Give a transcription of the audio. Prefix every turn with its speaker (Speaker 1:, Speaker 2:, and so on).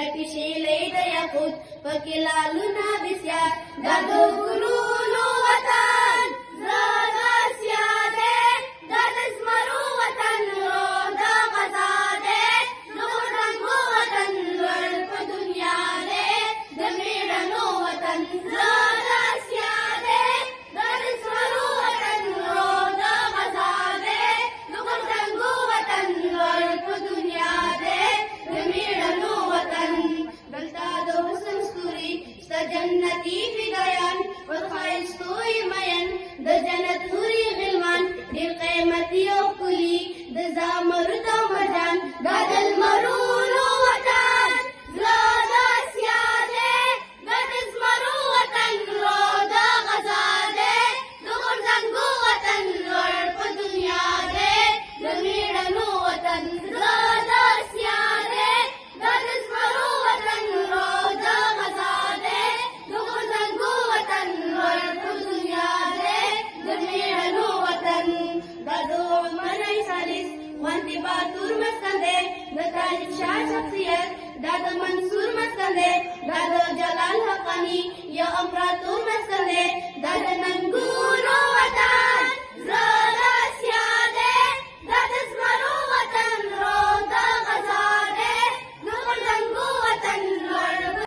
Speaker 1: شيلي دا ياقوت فكلا لنا بسيار دادو قلولو وطن زادا سيادة داد اسمرو وطن رودا غزادة نورنگو وطن ورد دنيا دے دمیرنو وطن زادا سيادة داد اسمرو وطن رودا غزادة نورنگو وطن ورد دنيا دے دمیرنو وطن دلتا دو حسن ستوري ستا جنتي فدايان والخايستوي مين د جنت نوري غلمان دير قيمتي وكلي د زامر دا مرجان دا دلمرولو وطن زادا سيادة دا دزمرو وطن رودا غزادة دغرزنگو وطن ورد دنيا دے دمیرنو وطن زادا سيادة دا دزمرو وطن رودا غزادة دغرزنگو وطن ورد دنيا دے دمیرنو وطن دا دو عمري سالس وانتي باتور مسکنده دا تاریخ شاه شخصیت دا دا منصور مسکنده دا دا جلال حقانی یا امپراتور مسکنده دا دا